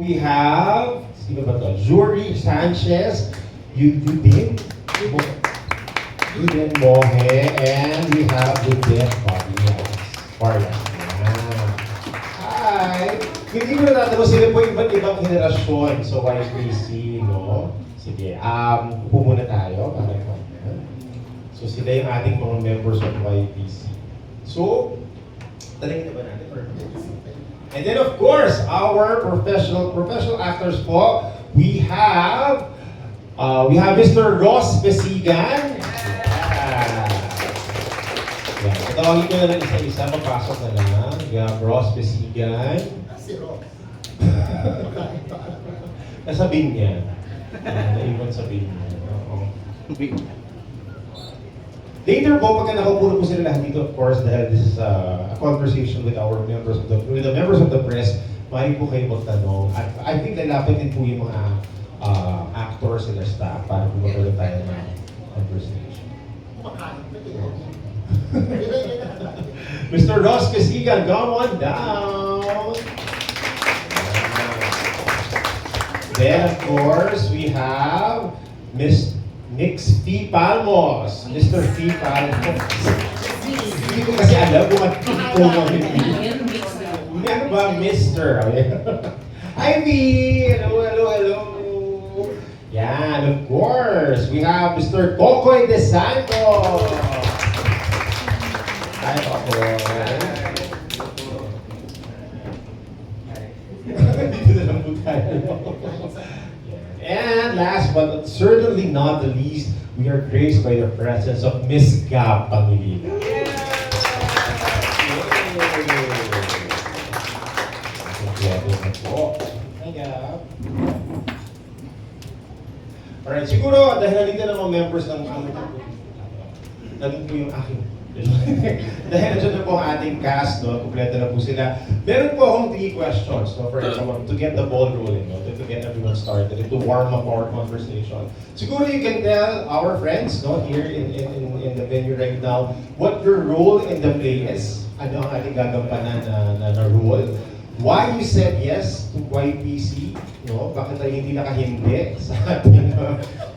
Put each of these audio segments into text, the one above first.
We have, sino ba to? Jury Sanchez, Yudin Mohe, and we have Judith Barrias. Hi! Hindi ko na natin sila po iba't ibang henerasyon sa YPC, no? Sige, upo muna tayo para so sila yung ating mga members of YPC. So, talagin na ba natin? And then of course, our professional actors po, we have Mr. Ross Besigan. Yeah. Patawagin ko na lang isa-isa, papasok na lang. We have Ross Besigan. Si Ross. Nasa Binyan. Naiwan sa Binyan. Oo. Later po, pagka nakaupo po sila lahat dito, of course, dahil this is a conversation with our members of the press, maaari po kayo magtanong. At I think lalapit din po yung mga actors and their staff para po magkaroon tayo ng conversation. Mr. Ross Casigan, come on down! Then, of course, we have Miss Nix P. Palmos. Mr. P. Palmos. Hindi ko kasi alam kung ano ano ba, Mr. Hi, V! Hello. Yan, of course. We have Mr. Cocoy De Santos. Hi, Cocoy. Dito na lang po tayo. And last but certainly not the least, we are graced by the presence of Miss Gab Pangilinan. Hi, Gab. Alright, siguro dahil nandito na mga members ng nandito po yung aking dahil nandiyan na po ang ating cast, no? Kompleto na po sila. Meron po akong 3 questions, no, for everyone to get the ball rolling, no? To get everyone started, to warm up our conversation. Siguro you can tell our friends, no, here in the venue right now, what your role in the play is. Ano ang ating gagampanan na role. Why you said yes to YPC, no? Bakit tayo hindi nakahindi sa ating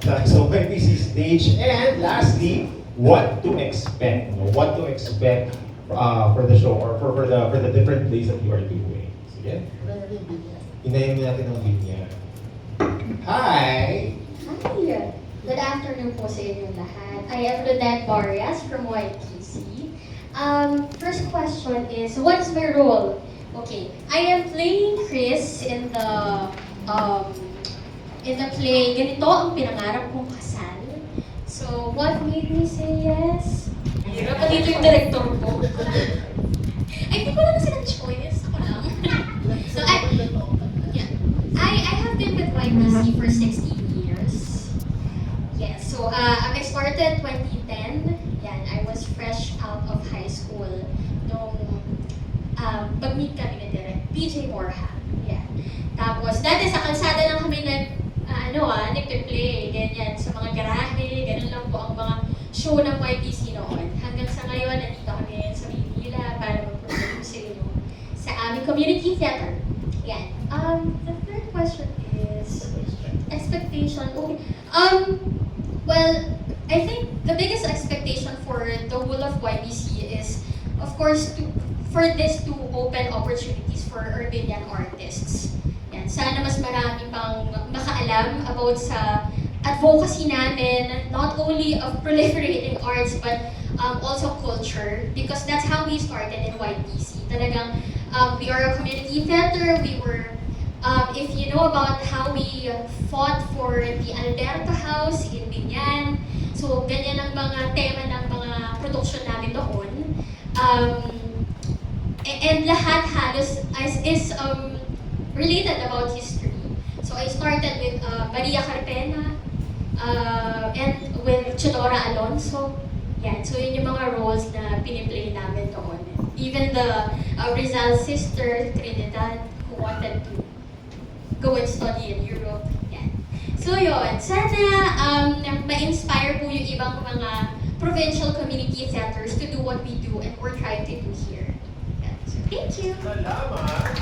sa YPC stage. And lastly, what to expect, no? What to expect for the show or for the different plays that you are doing. Sige? Inayin natin ang linya. Hi! Hi! Good afternoon po sa inyong lahat. I am Lunette Barrias from YPC. First question is, what is my role? Okay, I am playing Chris in the play, Ganito ang Pinangarap Kong Kasal. So, what made me say yes? Hirap pa dito yung director ko. I think wala na silang choice. Ako lang. So, I have been with YPC for 16 years. Yes, so I started 2010. Yan, I was fresh out of high school nung pag-meet kami ni Direk PJ Morha. Yan. Tapos, dati sa kalsada lang kami nagpe-play, ganyan, sa mga garahe, ganun lang po ang mga show ng YPC noon. Hanggang sa ngayon, nandito kami sa Maynila para mag-promote sa inyo sa aming community theater. Yan. The third question is expectation. Okay. Well, I think the biggest expectation for the whole of YPC is, of course, for this to open opportunities for Urbanian artists. Yan. Sana mas marami pang makaalam about sa advocacy namin, not only of proliferating arts, but also culture, because that's how we started in YPC. Talagang, we are a community theater. We were, if you know about how we fought for the Alberto House in Binyan, so ganyan ang mga tema ng mga production namin noon. And lahat halos is related about history. So I started with Maria Carpena and with Chodora Alonso. Yan, so yun yung mga roles na piniplay namin noon. Even the Rizal sister, Trinidad, who wanted to go and study in Europe. Yan. So yun, sana ma-inspire po yung ibang mga provincial community theaters to do what we do and we're trying to do here. Yan. So thank you! Salamat!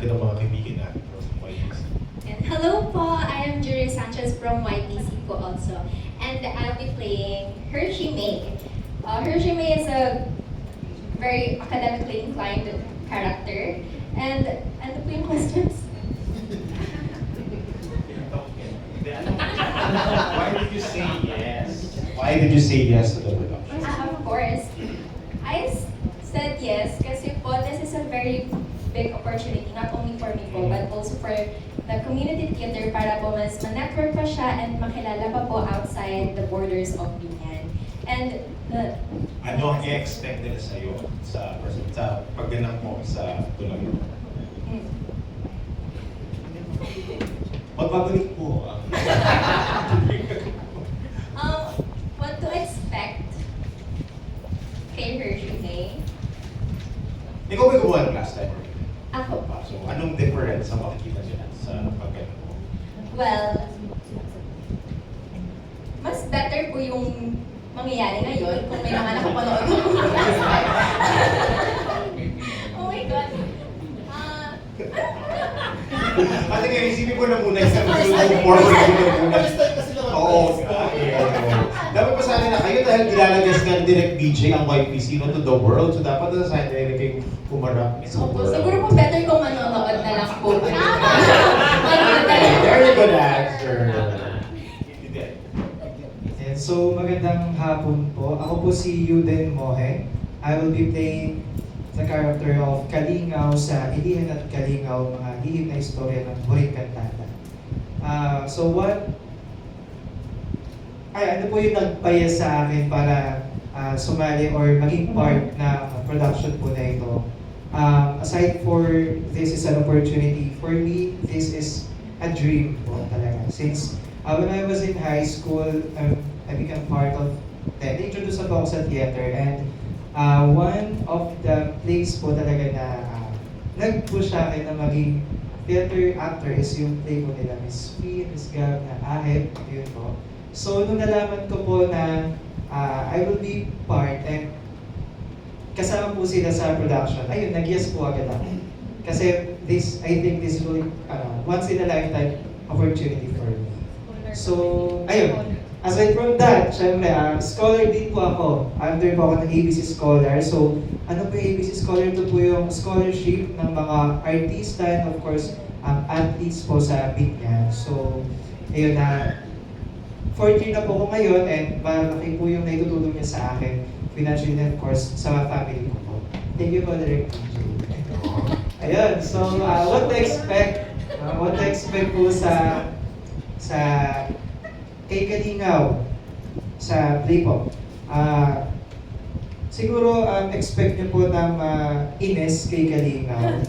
natin ang mga kaibigan natin from YPC. And hello po, I am Jury Sanchez from YPC po also. And I'll be playing Hershey May. Hershey May is a very academically inclined character. And ano po yung questions? Why did you say yes? Why did you say yes to the production? Of course. Said yes kasi po this is a very big opportunity, not only for me po, but also for the community theater para po mas ma-network pa siya and makilala pa po outside the borders of Binyan. And Ano ang i-expect nila sa'yo sa pagganap mo sa tulong? Mm. Magbabalik po ang What to expect kay Hershey May? Ikaw ba gumawa ng last time? Ako. So, anong difference ang makikita nila sa pagganap mo? Well, mas better po yung mangyayari ngayon kung may mga nakapanood mo last time. Oh my God. Ate kayo, isipin ko na muna isang forward ko na muna. Oo. Dapat pa sana na kayo dahil nilalagay ka ng Direct DJ ang YPC no, to the world. So dapat na sana na kayo pumarap sa Opo, world. siguro po better kung manonood na lang po. Very good answer. And so, magandang hapon po. Ako po si Yuden Mohe. I will be playing the character of Kalingaw sa Ilihan at Kalingaw, mga lihim na istorya ng Huring Kantata. Ano po yung nagpaya sa akin para sumali or maging part ng production po na ito. Aside for this is an opportunity, for me, this is a dream po talaga. Since when I was in high school, I became part of, introduced ako sa theater, and one of the plays po talaga na nag-push sa akin na maging theater actor is yung play po nila, Miss Fee, Miss Gab, na Aheb, yun po. So, nung nalaman ko po na I will be part and kasama po sila sa production, ayun, nag-yes po agad ako. Kasi I think this will once in a lifetime opportunity for me. So, ayun. Aside from that, syempre, scholar din po ako. Under po ako ng ABC Scholar. So, ano po yung ABC Scholar? Ito po yung scholarship ng mga artista and of course, athletes po sa Binyan. So, ayun na, 4th year na po ako ngayon and malaki po yung naitutulong niya sa akin financially and of course sa mga family ko po. Thank you po, Direct. Ayun, so what to expect? What to expect po sa kay Kalingaw sa play po. Siguro expect niyo po na ines kay Kalingaw.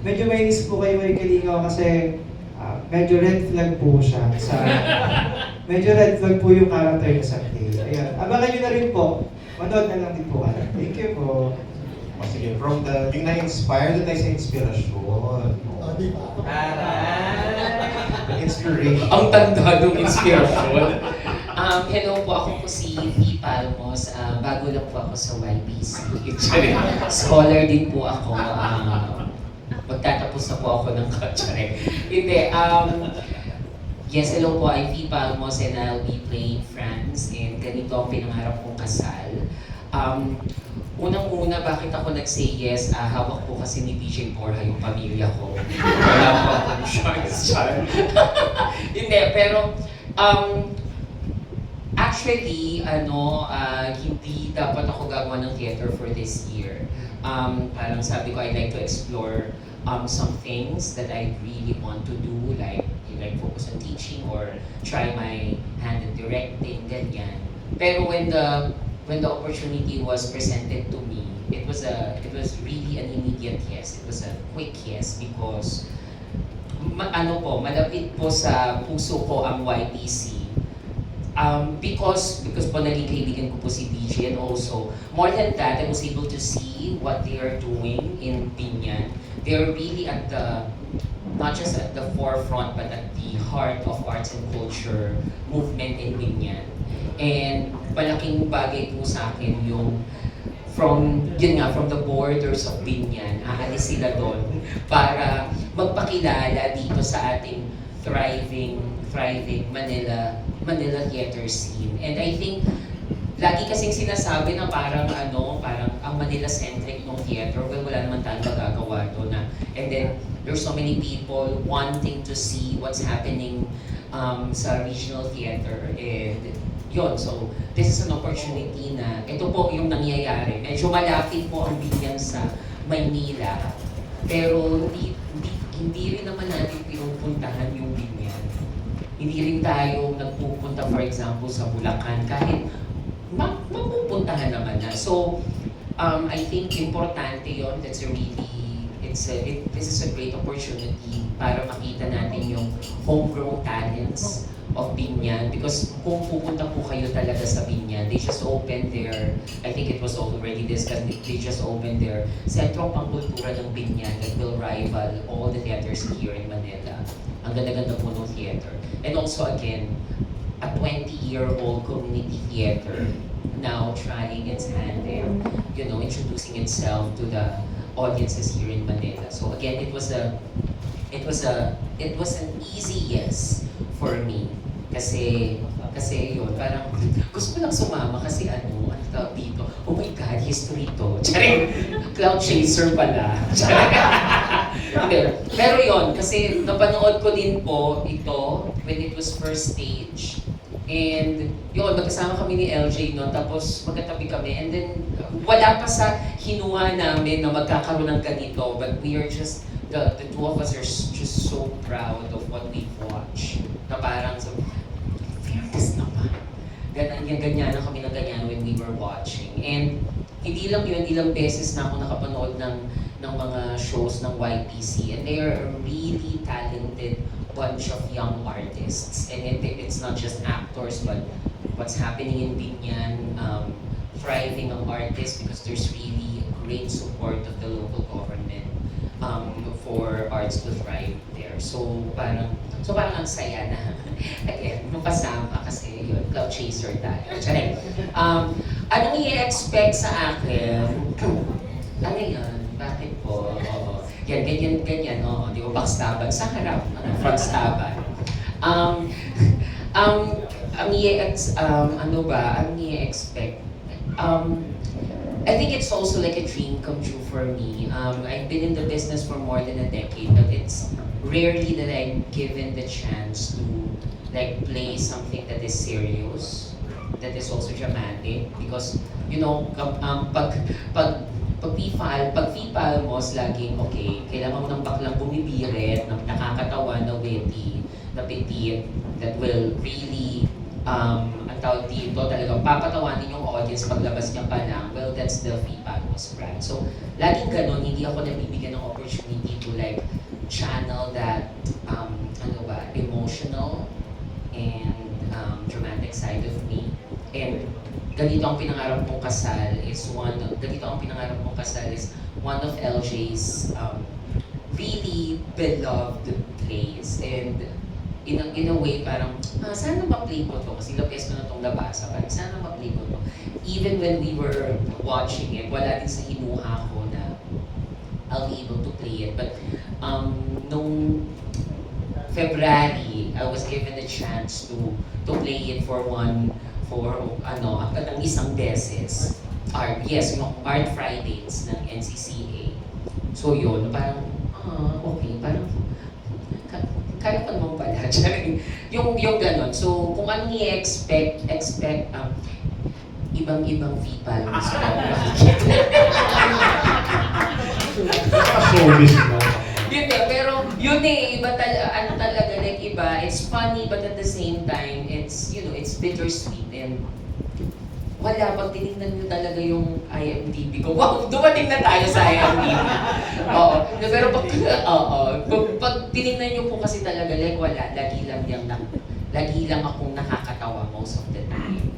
Medyo mainis po kayo kay Kalingaw kasi medyo red flag po siya medyo red flag po yung character niya sa play. Ayun. Abangan nyo na rin po. Manood na lang din po kayo. Thank you po. Sige, from yung na-inspire, doon tayo sa inspirasyon. Inspiration. Ang tanda ng inspirasyon. Hello po, ako po si Fee Palmos. Bago lang po ako sa YPC. Scholar din po ako. Magtatapos na po ako ng kachay. Hindi. Yes, hello po. I'm Fee Palmos and I'll be playing Franz. And ganito ang pinangarap kong kasal. Unang-una, bakit ako nag-say yes? Hawak po kasi ni DJ Borja yung pamilya ko. Wala po akong choice. Hindi, pero actually, hindi dapat ako gagawa ng theater for this year. Parang sabi ko, I'd like to explore some things that I really want to do, like focus on teaching or try my hand in directing, ganyan. Pero when the opportunity was presented to me, it was really an immediate yes. It was a quick yes because malapit po sa puso ko ang YPC. Because po naging kaibigan ko po si DJ, and also more than that, I was able to see what they are doing in Binyan. They are really at not just at the forefront, but at the heart of arts and culture movement in Binyan. And malaking bagay po sa akin yung yun nga, from the borders of Binyan, aalis sila doon para magpakilala dito sa ating thriving Manila theater scene. And I think, lagi kasing sinasabi na parang ang Manila-centric ng theater, well, wala naman tayong magagawa doon na. And then, there's so many people wanting to see what's happening sa regional theater. And yun, so this is an opportunity na ito po yung nangyayari. Medyo malapit po ang Binyan sa Maynila. Pero hindi rin naman natin pinupuntahan yung Binyan. Hindi rin tayo nagpupunta, for example, sa Bulacan. Kahit mapupuntahan naman na. So, I think importante yun. This is a great opportunity para makita natin yung homegrown talents of Binyan. Because kung pupunta po kayo talaga sa Binyan, they just opened their, I think it was already discussed, they just opened their Sentrong Pangkultura ng Binyan that will rival all the theaters here in Manila. Ang ganda-ganda po ng theater. And also again, a 20-year-old community theater now trying its hand in, introducing itself to the audiences here in Manila. So again, it was an easy yes for me. Kasi yun, parang gusto ko lang sumama kasi ano tawag dito, oh my God, history to. Charing, cloud chaser pala. Charing. Pero yun, kasi napanood ko din po ito when it was first stage. And yun, magkasama kami ni LJ noon, tapos magkatabi kami. And then, wala pa sa hinuha namin na magkakaroon ng ganito. But we are just, the two of us are just so proud of what we watch. Na parang, so, fairness naman. Ganyan na kami na ganyan when we were watching. And hindi lang yun, ilang beses na ako nakapanood ng mga shows ng YPC. And they are a really talented bunch of young artists. And it's not just actors, but what's happening in Binyan, thriving ang artists because there's really great support of the local government for arts to thrive there. So parang ang saya na again, mapasama kasi yun, cloud chaser tayo. Charing. Anong i-expect sa akin? Ano yan? Bakit po? Oo. Yan, ganyan. Oo, di ba? Backstaban. Sa harap. Frontstaban. Ang i-expect? I think it's also like a dream come true for me. I've been in the business for more than a decade, but it's rarely that I'm given the chance to like play something that is serious, that is also dramatic. Because, pag FIPAL mo, laging, okay, kailangan mo ng baklang bumibirit, na nakakatawa, na witty, na petit, that will really, ang tawag dito, talagang papatawanin yung audience paglabas niya pa lang. Well, that's the FIPAL was brand. So, laging ganun, hindi ako nabibigyan ng opportunity to like, channel that, emotional and dramatic side of me. And ganito ang pinangarap mong kasal is one of LJ's really beloved plays. And in a way parang, sana ma-play ko to kasi labes ko na itong labasa. Parang sana ma-play ko to. Even when we were watching it, wala din sa hinuha ko na I'll be able to play it. But nung February, I was given the chance to play it for isang beses. Yung Art Fridays ng NCCA. So yun, parang, okay, parang, kaya pa naman pala. yung ganon. So, kung ano i-expect, ibang FIPAL. So, Showbiz mo. yun pero yun iba talaga, like iba, it's funny but at the same time, it's bittersweet and wala, pag tinignan nyo talaga yung IMDb ko, wow, dumating na tayo sa IMDb. Oo, pero pag tinignan nyo po kasi talaga, like wala, lagi lang akong nakakatawa most of the time.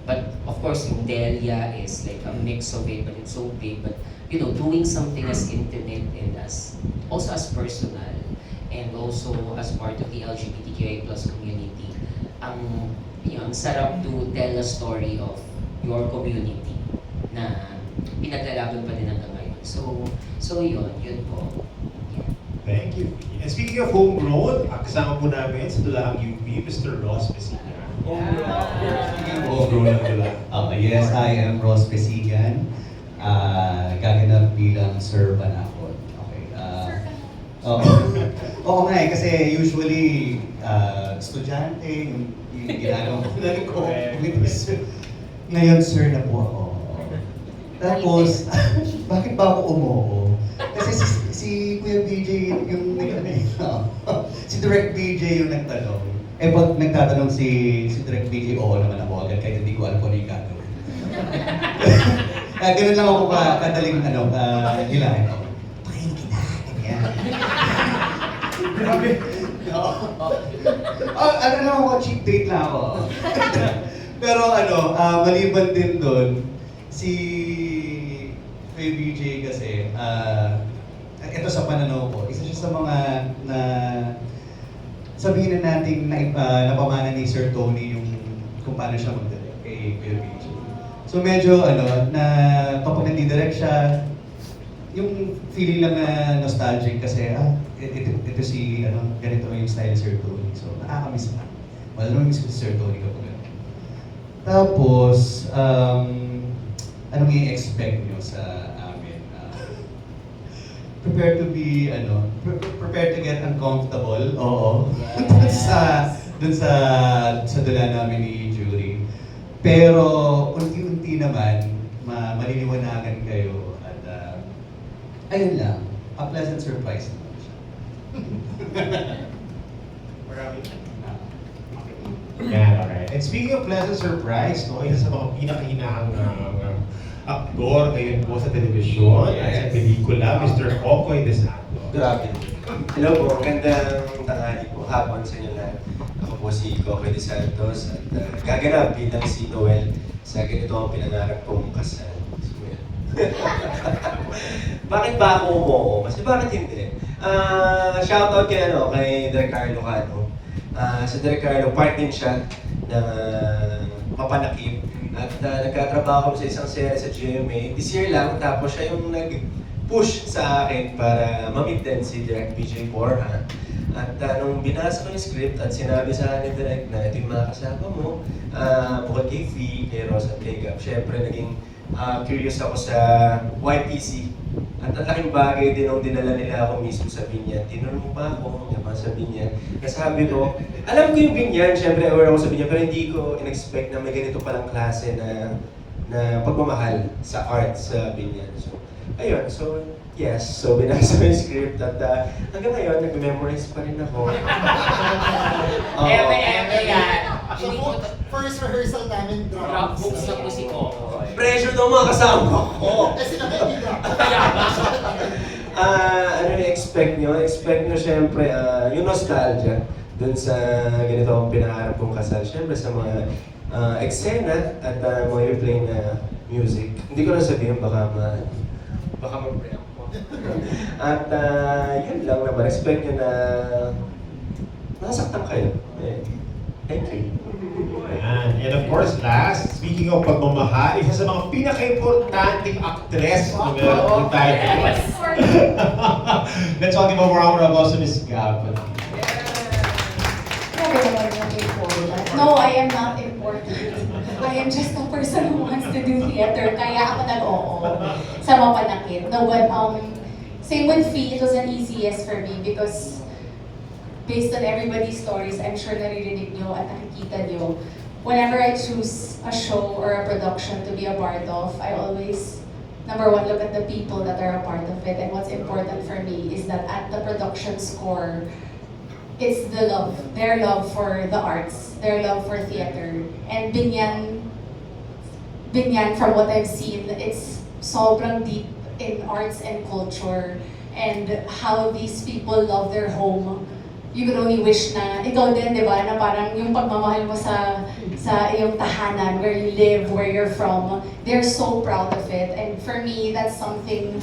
But of course, yung Delia is like a mix of it, but it's so big. But doing something as intimate and also as personal, and also as part of the LGBTQI+ community, ang sarap to tell a story of your community na pinaglalaban pa din hanggang ngayon. So yun po. Yeah. Thank you. And speaking of homegrown, kasama po namin sa Tulaang UP, Mr. Ross Messina. Homegrown ng Tula. Yes, I am Ross Pesigan. Gaganap bilang Sir Banakot. Okay. Oo nga eh, kasi usually estudyante, yung ginagawa ko ngayon, sir na po ako. Tapos, bakit ba ako umuo? Kasi si Kuya BJ yung si Direct BJ yung nagtanong. Eh, pag nagtatanong si Direct BJ, oo naman ako agad kahit hindi ko alam kung ano yung gagawin. Ganun lang ako kadaling hilahin ako. Pakinig kita, ganyan. Grabe. Ano lang ako, cheap date lang ako. Pero maliban din doon, si Kuya BJ kasi, ito sa pananaw ko, isa siya sa mga na sabihin na natin na napamana ni Sir Tony yung kung paano siya mag-direct kay Kuya BJ. So medyo na kapag nag-direct siya, yung feeling lang na nostalgic kasi ito si ganito yung style ni Sir Tony. So nakakamiss na. Wala naman miss ko si Sir Tony kapag gano'n. Tapos, anong i-expect nyo sa amin? Prepare to be, prepare to get uncomfortable. Oo. dun sa dula namin ni Jury. Pero, unti-unti naman, maliliwanagan kayo at ayun lang, a pleasant surprise naman siya. Maraming. Yan, alright. And speaking of pleasant surprise, isa sa mga pinakahinahang aktor ngayon po sa telebisyon at sa pelikula, Mr. Kokoy De Santo. Grabe. Hello po, gandang tanghali po, hapon sa inyo lahat. Ako po si Kokoy De Santos at gaganap bilang si Noel sa ganito ang pinangarap kong kasal. So, yan. Bakit ba ako umuo? Kasi bakit hindi? Shoutout kay Direk Carlo Cano. Sa Direk Carlo, part din siya ng Mapanakip. At nagkatrabaho kami sa isang serye sa GMA. This year lang, tapos siya yung nag-push sa akin para ma-meet din si Direk BJ Borja. At nung binasa ko yung script at sinabi sa akin ni Direk na ito yung mga kasama mo, bukod kay Fee, kay Ross at kay Gab, syempre naging curious ako sa YPC. At ang laking bagay din nung dinala nila ako mismo sa Binyan. Tinanong pa ako naman sa Binyan. Kasabi ko, alam ko yung Binyan, syempre aware ako sa Binyan, pero hindi ko in-expect na may ganito palang klase na pagmamahal sa art sa Binyan. So, ayun. So, yes. So, binasa ko yung script at hanggang ngayon, nag-memorize pa rin ako. Ever yan. So, first rehearsal namin, Rock drums. books na po si Kokoy. Pressure daw mga kasama ko. Eh, sila kayo hindi drums. Ano yung expect nyo? Expect nyo syempre yung nostalgia dun sa ganito ang pinaharap kong kasal. Syempre sa mga eksena at mga replay na music. Hindi ko na sabihin, baka mag-preamp ko. At yun lang naman. Expect nyo na nasaktan kayo. Thank you. Ayan. And of course, last, speaking of pagmamahal, isa sa mga pinaka-importanting actress na meron po tayo. Let's all give a round of applause to Miss Gab. No, I am not important. I am just a person who wants to do theater. Kaya ako nag-oo sa Mapanakit. No, but same with Fee, it was an easy yes for me because based on everybody's stories, I'm sure naririnig nyo at nakikita nyo. Whenever I choose a show or a production to be a part of, I always, number one, look at the people that are a part of it. And what's important for me is that at the production score, it's the love, their love for the arts, their love for theater. And Binyan, from what I've seen, it's sobrang deep in arts and culture and how these people love their home. You could only wish na ikaw din, di ba, na parang yung pagmamahal mo sa iyong tahanan, where you live, where you're from, they're so proud of it. And for me, that's something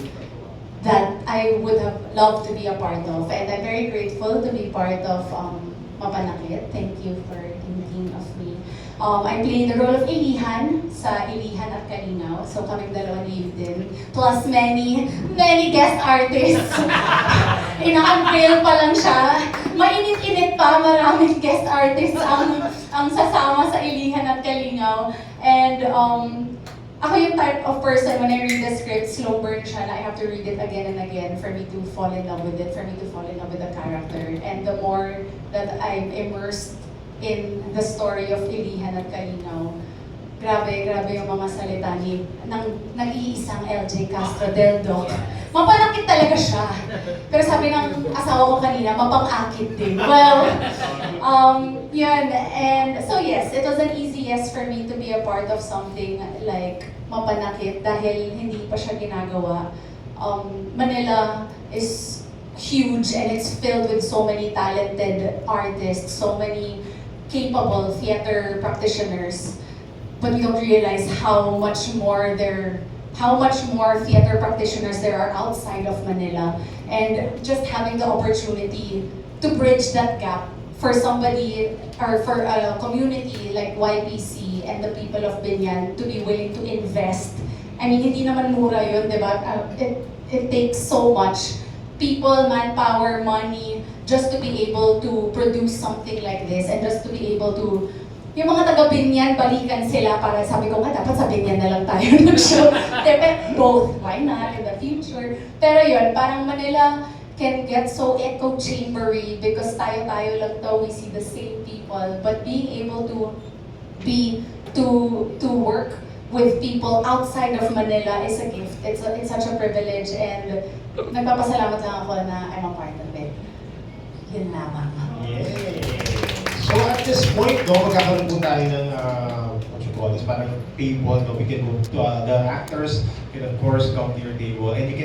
that I would have loved to be a part of. And I'm very grateful to be part of Mapanakit. Thank you for thinking of me. I'm playing the role of Ilihan sa Ilihan at Kalinaw. So kaming dalawa ni din. Plus many guest artists. Ina-unveil pa lang siya. Mainit-init pa, maraming guest artists ang sasama sa Ilihan at Kalinaw. And ako yung type of person, when I read the script, slow burn siya na I have to read it again and again for me to fall in love with it, for me to fall in love with the character. And the more that I'm immersed in the story of Ilihan at Kalinaw, grabe yung mga salita ng nag-iisang LJ Castro del Doc. Mapanakit talaga siya. Pero sabi ng asawa ko kanina, mapang-akit din. Well, yun. And so yes, it was an easy yes for me to be a part of something like mapanakit dahil hindi pa siya ginagawa. Manila is huge and it's filled with so many talented artists, so many capable theater practitioners. But we don't realize how much more theater practitioners there are outside of Manila. And just having the opportunity to bridge that gap for somebody or for a community like YPC and the people of Binyan to be willing to invest. I mean, hindi naman mura yun, di ba? It takes so much people, manpower, money, just to be able to produce something like this and just to be able to yung mga taga-Binyan, balikan sila para sabi ko nga, dapat sa Binyan na lang tayo nag-show. Both, why not in the future? Pero yun, parang Manila can get so echo chambery because tayo-tayo lang to, we see the same people. But being able to work with people outside of Manila is a gift. It's such a privilege and nagpapasalamat lang ako na I'm a part of it. Yun lamang. Yay! So at this point, magkakaroon po tayo ng, what you call this, parang table, we can move to the actors can of course come to your table and you can